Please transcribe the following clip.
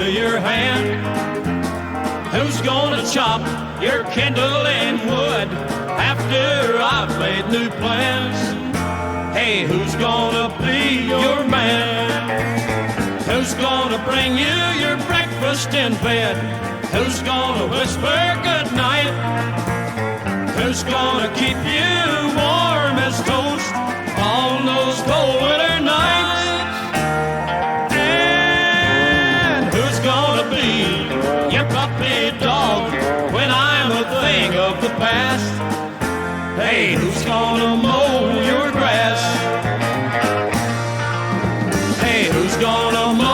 to your hand? Who's gonna chop your kindling wood after I've made new plans? Hey, who's gonna be your man? Who's gonna bring you your breakfast in bed? Who's gonna whisper goodnight? Who's gonna keep you warm as toast on those cold winter nights? And who's gonna be your puppy dog when I'm a thing of the past? Hey, who's gonna mow your grass? Hey, who's gonna mow